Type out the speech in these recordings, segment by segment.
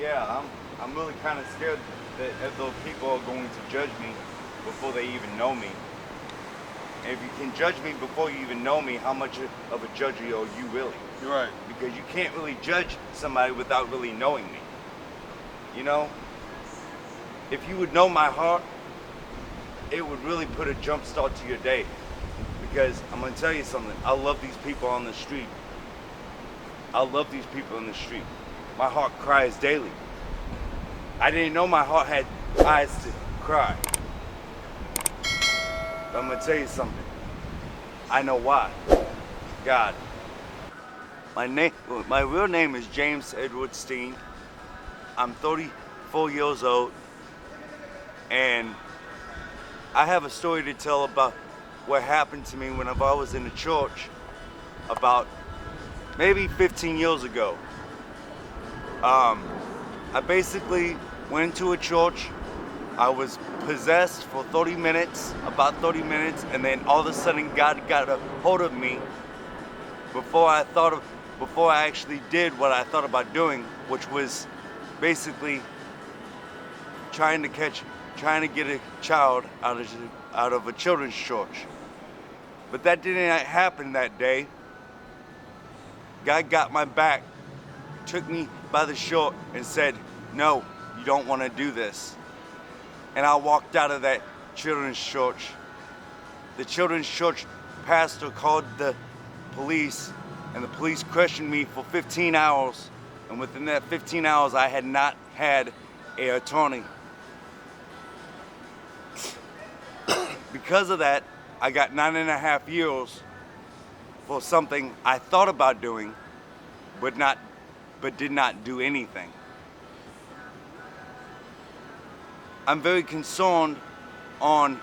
Yeah, I'm really kind of scared that those people are going to judge me before they even know me. And if you can judge me before you even know me, how much of a judge are you really? You're right. Because you can't really judge somebody without really knowing me. You know? If you would know my heart, it would really put a jump start to your day. Because I'm going to tell you something. I love these people on the street. I love these people on the street. My heart cries daily. I didn't know my heart had eyes to cry. But I'm going to tell you something. I know why. God. My real name is James Edward Steen. I'm 34 years old. And I have a story to tell about what happened to me whenever I was in the church about maybe 15 years ago. I basically went to a church. I was possessed for 30 minutes, about 30 minutes, and then all of a sudden God got a hold of me before I actually did what I thought about doing, which was basically trying to get a child out of a children's church. But that didn't happen that day. God got my back, took me by the shirt and said, "No, you don't want to do this." And I walked out of that children's church. The children's church pastor called the police, and the police questioned me for 15 hours. And within that 15 hours, I had not had an attorney. Because of that, I got 9.5 years for something I thought about doing, but did not do anything. I'm very concerned on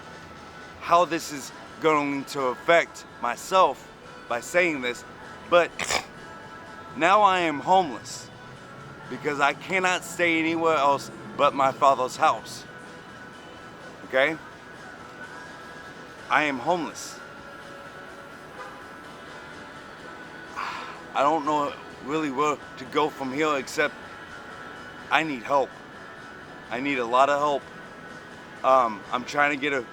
how this is going to affect myself by saying this, but now I am homeless because I cannot stay anywhere else but my father's house. Okay? I am homeless. I don't know really where to go from here except I need help. I need a lot of help. I'm trying to get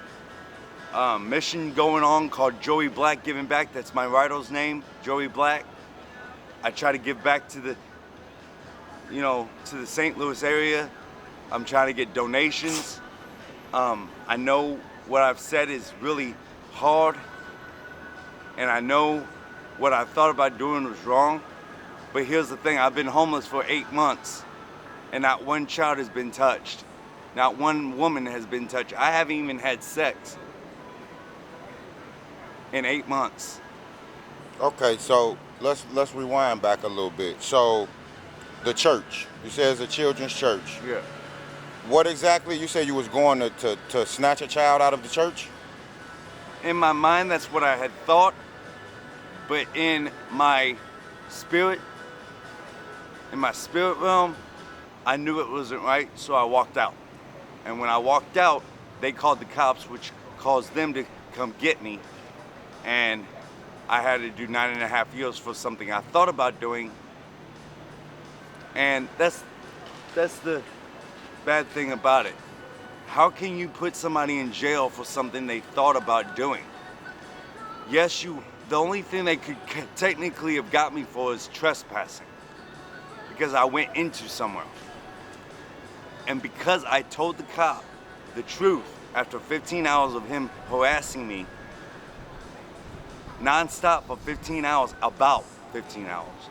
a mission going on called Joey Black Giving Back. That's my writer's name, Joey Black. I try to give back to the St. Louis area. I'm trying to get donations. I know what I've said is really hard, and I know what I thought about doing was wrong. But here's the thing, I've been homeless for 8 months, and not one child has been touched. Not one woman has been touched. I haven't even had sex in 8 months. Okay, so let's rewind back a little bit. So the church, you said it's a children's church. Yeah. What exactly, you said you was going to snatch a child out of the church? In my mind, that's what I had thought, but in my spirit realm, I knew it wasn't right, so I walked out. And when I walked out, they called the cops, which caused them to come get me. And I had to do 9.5 years for something I thought about doing. And that's the bad thing about it. How can you put somebody in jail for something they thought about doing? Yes, the only thing they could technically have got me for is trespassing, because I went into somewhere. And because I told the cop the truth after 15 hours of him harassing me nonstop for 15 hours, about 15 hours,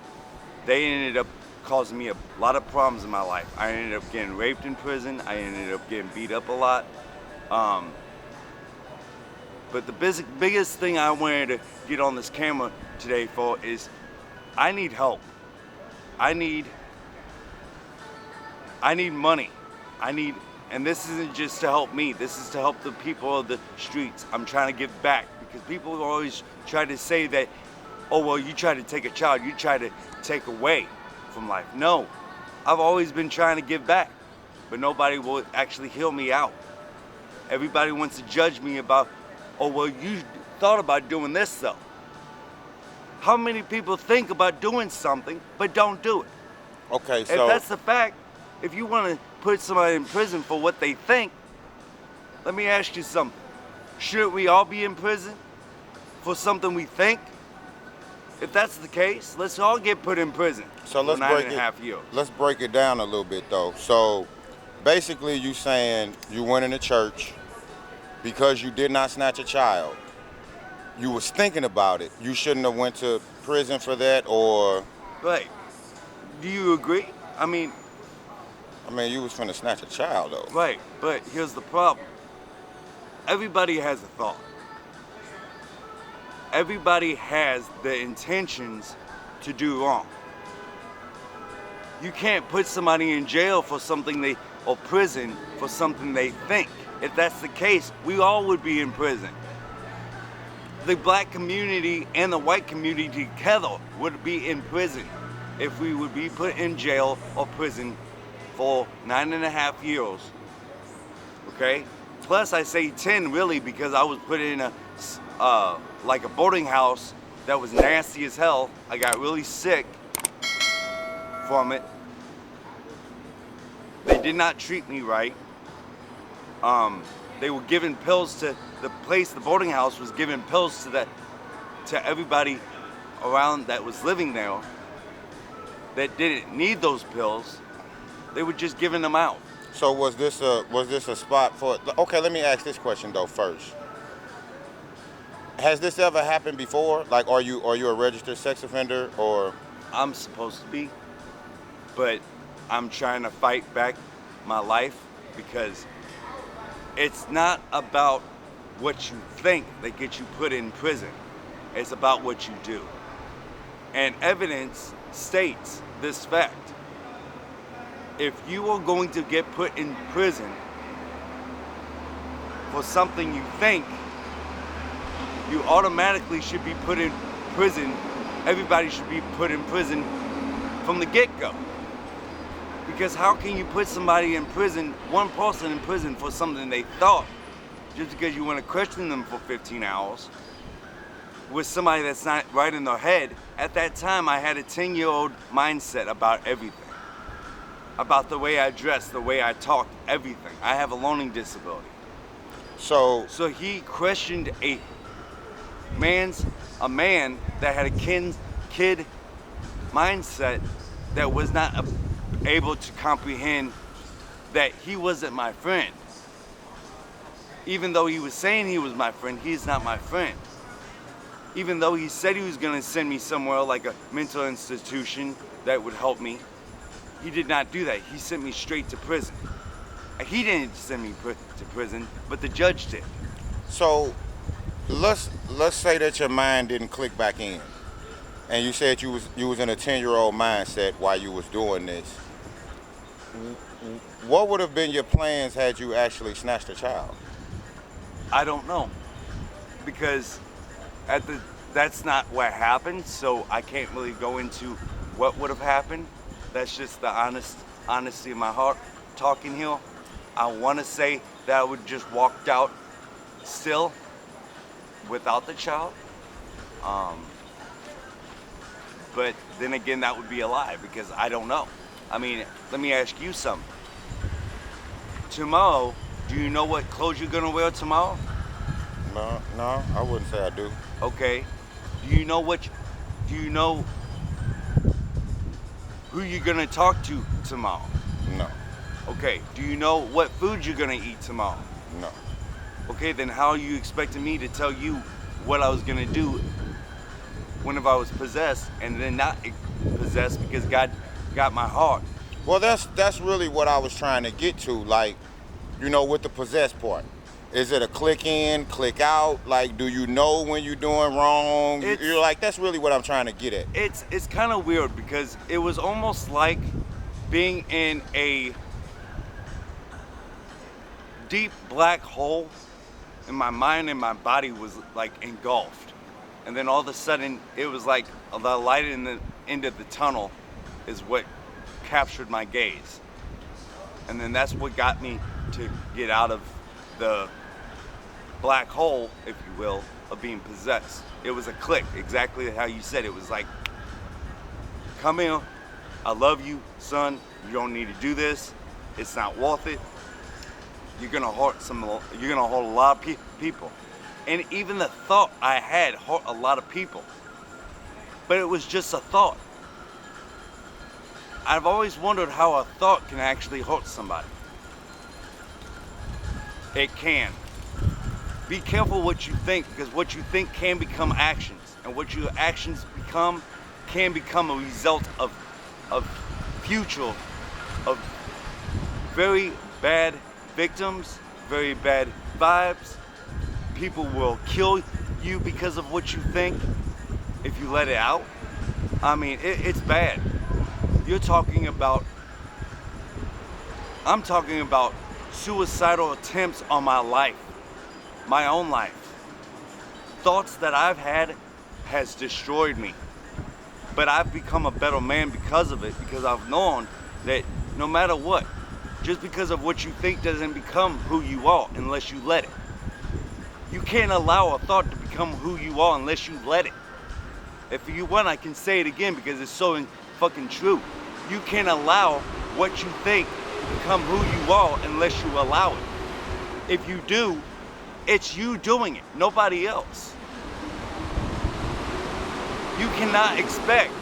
they ended up causing me a lot of problems in my life. I ended up getting raped in prison. I ended up getting beat up a lot. But the biggest thing I wanted to get on this camera today for is I need help. I need money. And this isn't just to help me. This is to help the people of the streets. I'm trying to give back, because people always try to say that, oh, well, you try to take a child, you try to take away from life. No, I've always been trying to give back, but nobody will actually hear me out. Everybody wants to judge me about, oh, well, you thought about doing this though. How many people think about doing something but don't do it? Okay, If so that's the fact, if you want to put somebody in prison for what they think, let me ask you something. Shouldn't we all be in prison for something we think? If that's the case, let's all get put in prison So for 9.5 years. let's break it down a little bit though. So basically you saying you went into church because you did not snatch a child. You was thinking about it. You shouldn't have went to prison for that, or Right. Do you agree? I mean, you was finna snatch a child though. right, but here's the problem. Everybody has a thought. Everybody has the intentions to do wrong. You can't put somebody in jail for something or prison for something they think. If that's the case, we all would be in prison. The black community and the white community together would be in prison if we would be put in jail or prison for 9.5 years. Okay? Plus I say 10 really because I was put in a boarding house that was nasty as hell. I got really sick from it. They did not treat me right. They were giving pills to the boarding house was giving pills to everybody around that was living there that didn't need those pills. They were just giving them out. So was this a spot for? Okay, let me ask this question though first. Has this ever happened before? Like, are you a registered sex offender, or? I'm supposed to be, but I'm trying to fight back my life because it's not about what you think that gets you put in prison. It's about what you do. And evidence states this fact. If you are going to get put in prison for something you think, you automatically should be put in prison. Everybody should be put in prison from the get-go. Because how can you put somebody in prison, one person in prison for something they thought, just because you want to question them for 15 hours, with somebody that's not right in their head? At that time, I had a 10-year-old mindset about everything. About the way I dressed, the way I talked, everything. I have a learning disability. So he questioned a man that had a kid mindset that was not able to comprehend that he wasn't my friend. Even though he was saying he was my friend, he's not my friend. Even though he said he was going to send me somewhere like a mental institution that would help me, he did not do that. He sent me straight to prison. He didn't send me to prison, but the judge did. So let's say that your mind didn't click back in, and you said you was in a 10-year-old mindset while you was doing this. What would have been your plans had you actually snatched a child? I don't know, because that's not what happened, so I can't really go into what would have happened. That's just the honesty of my heart talking here. I want to say that I would just walked out still without the child. But then again, that would be a lie because I don't know. I mean, let me ask you something. Tomorrow, do you know what clothes you're gonna wear tomorrow? No, I wouldn't say I do. Okay. Do you know who you're gonna talk to tomorrow? No. Okay. Do you know what food you're gonna eat tomorrow? No. Okay, then how are you expecting me to tell you what I was gonna do whenever I was possessed and then not possessed because God got my heart? Well, that's really what I was trying to get to, like, with the possessed part. Is it a click in, click out? Like, do you know when you're doing wrong? You're like, that's really what I'm trying to get at. It's kind of weird because it was almost like being in a deep black hole, and my mind and my body was like engulfed. And then all of a sudden, it was like the light in the end of the tunnel is what captured my gaze. And then that's what got me to get out of the black hole, if you will, of being possessed. It was a click, exactly how you said. It was like, come here, I love you, son, You don't need to do this. It's not worth it. You're gonna hurt a lot of people. And even the thought I had hurt a lot of people. But it was just a thought. I've always wondered how a thought can actually hurt somebody. It can. Be careful what you think, because what you think can become actions, and what your actions can become a result of future of very bad victims, very bad vibes. People will kill you because of what you think if you let it out. I mean, it's bad. I'm talking about suicidal attempts on my life, my own life. Thoughts that I've had has destroyed me. But I've become a better man because of it, because I've known that no matter what, just because of what you think doesn't become who you are unless you let it. You can't allow a thought to become who you are unless you let it. If you want, I can say it again because it's so fucking true. You can't allow what you think to become who you are unless you allow it. If you do, it's you doing it, nobody else. You cannot expect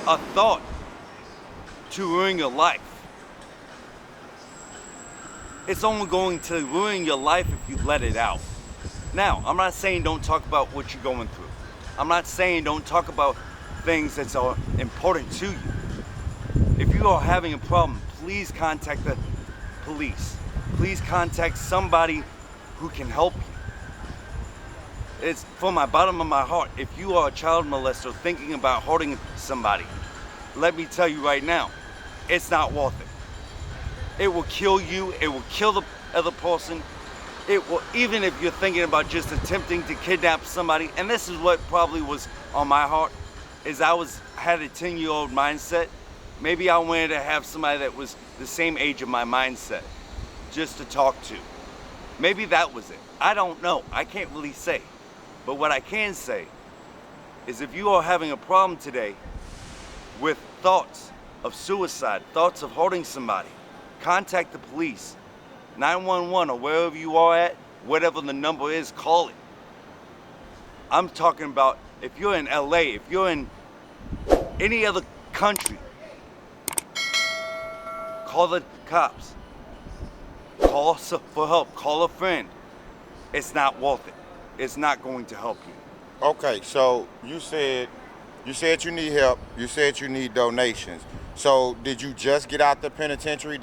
a thought to ruin your life. It's only going to ruin your life if you let it out. Now, I'm not saying don't talk about what you're going through. I'm not saying don't talk about things that are important to you. If you are having a problem, please contact the police. Please contact somebody who can help you. It's from my bottom of my heart. If you are a child molester thinking about hurting somebody, let me tell you right now, it's not worth it. It will kill you. It will kill the other person. It will, even if you're thinking about just attempting to kidnap somebody, and this is what probably was on my heart, is I had a 10-year-old mindset. Maybe I wanted to have somebody that was the same age of my mindset, just to talk to. Maybe that was it. I don't know. I can't really say. But what I can say is if you are having a problem today with thoughts of suicide, thoughts of hurting somebody, contact the police, 911 or wherever you are at, whatever the number is, call it. I'm talking about if you're in LA, if you're in any other country, call the cops. Call for help. Call a friend. It's not worth it. It's not going to help you. Okay, so you said you need help. You said you need donations. So did you just get out the penitentiary?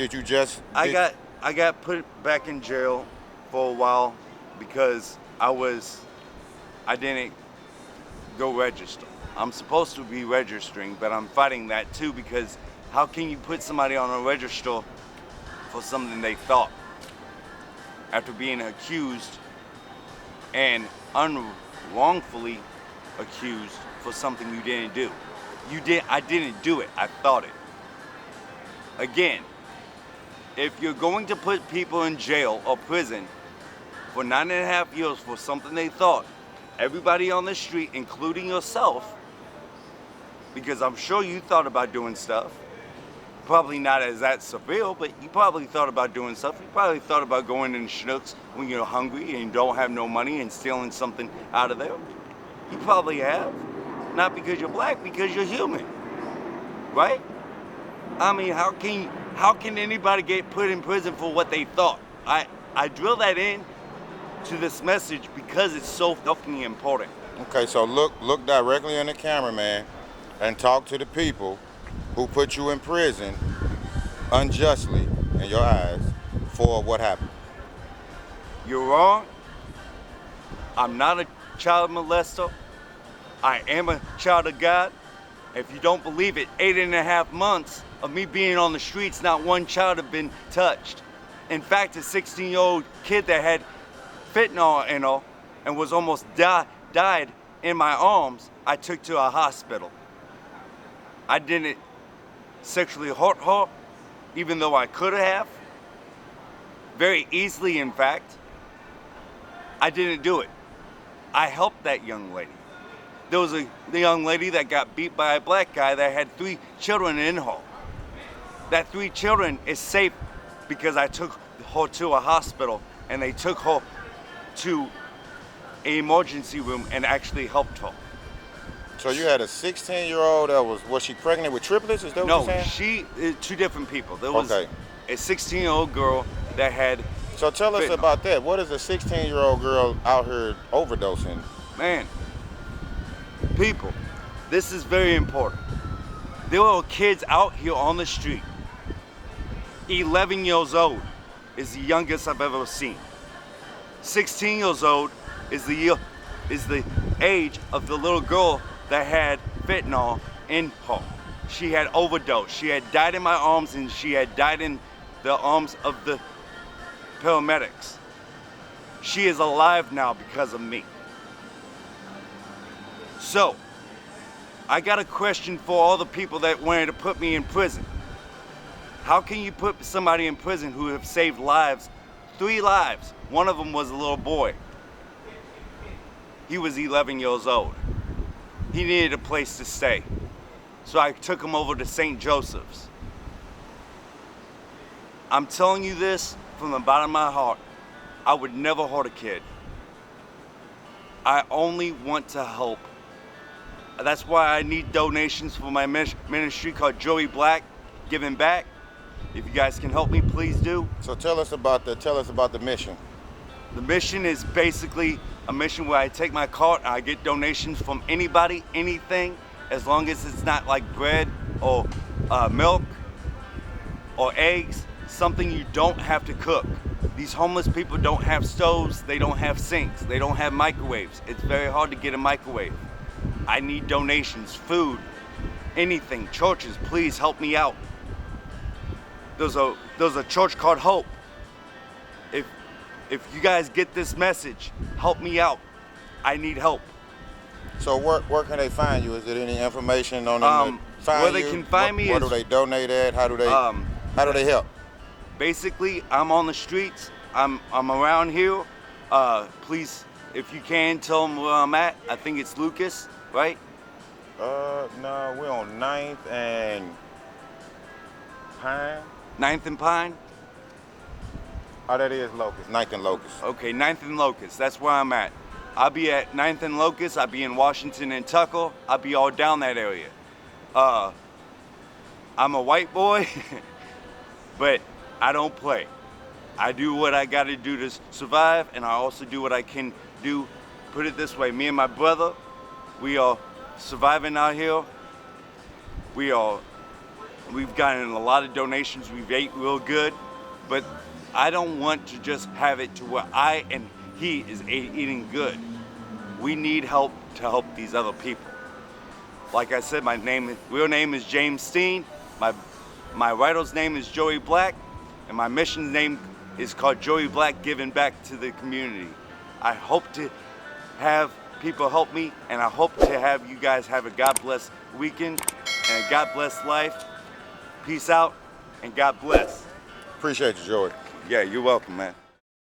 I got put back in jail for a while because I didn't go register. I'm supposed to be registering, but I'm fighting that too because how can you put somebody on a register for something they thought after being accused and unwrongfully accused for something you didn't do? I didn't do it. I thought it. Again, if you're going to put people in jail or prison for 9.5 years for something they thought, everybody on the street, including yourself, because I'm sure you thought about doing stuff, probably not as that severe, but you probably thought about doing stuff. You probably thought about going in Schnucks when you're hungry and you don't have no money and stealing something out of there. You probably have. Not because you're black, because you're human, right? I mean, how can anybody get put in prison for what they thought? I drill that in to this message because it's so fucking important. Okay, so look directly in the camera, man, and talk to the people who put you in prison unjustly, in your eyes, for what happened. You're wrong. I'm not a child molester. I am a child of God. If you don't believe it, 8.5 months of me being on the streets, not one child had been touched. In fact, a 16-year-old kid that had fentanyl in her and was almost died in my arms, I took to a hospital. I didn't sexually hurt her, even though I could have. Very easily, in fact. I didn't do it. I helped that young lady. There was the young lady that got beat by a black guy that had 3 children in her. That 3 children is safe because I took her to a hospital and they took her to an emergency room and actually helped her. So you had a 16-year-old that was she pregnant with triplets? Is that what No, you're saying? she is 2 different people. There was Okay. a 16-year-old girl that had. So tell us fentanyl. about that. What is a 16-year-old girl out here overdosing? Man, people, this is very important. There are kids out here on the street. 11 years old is the youngest I've ever seen. 16 years old is the age of the little girl that had fentanyl in her. She had overdosed. She had died in my arms and she had died in the arms of the paramedics. She is alive now because of me. So, I got a question for all the people that wanted to put me in prison. How can you put somebody in prison who have saved lives? 3 lives. One of them was a little boy. He was 11 years old. He needed a place to stay. So I took him over to St. Joseph's. I'm telling you this from the bottom of my heart. I would never hurt a kid. I only want to help. That's why I need donations for my ministry called Joey Black, Giving Back. If you guys can help me, please do. So tell us about the mission. The mission is basically a mission where I take my cart and I get donations from anybody, anything, as long as it's not like bread or milk or eggs, something you don't have to cook. These homeless people don't have stoves, they don't have sinks, they don't have microwaves. It's very hard to get a microwave. I need donations, food, anything. Churches, please help me out. There's a church called Hope. If you guys get this message, help me out. I need help. So where can they find you? Is there any information on them to find where you? they can find me where is, do they donate at? How do they help? Basically, I'm on the streets. I'm around here. Please, if you can, tell them where I'm at. I think it's Lucas, right? No, we're on 9th and Pine. 9th and Pine? Oh, that is Locust. 9th and Locust. Okay, 9th and Locust. That's where I'm at. I'll be at 9th and Locust. I'll be in Washington and Tucker. I'll be all down that area. I'm a white boy, but I don't play. I do what I got to do to survive, and I also do what I can do. Put it this way, me and my brother, we are surviving out here. We've gotten a lot of donations. We've ate real good, but I don't want to just have it to where I and he is eating good. We need help to help these other people. Like I said, my real name is James Steen. My writer's name is Joey Black, and my mission name is called Joey Black, Giving Back to the Community. I hope to have people help me, and I hope to have you guys have a God bless weekend and a God bless life. Peace out, and God bless. Appreciate you, Joey. Yeah, you're welcome, man.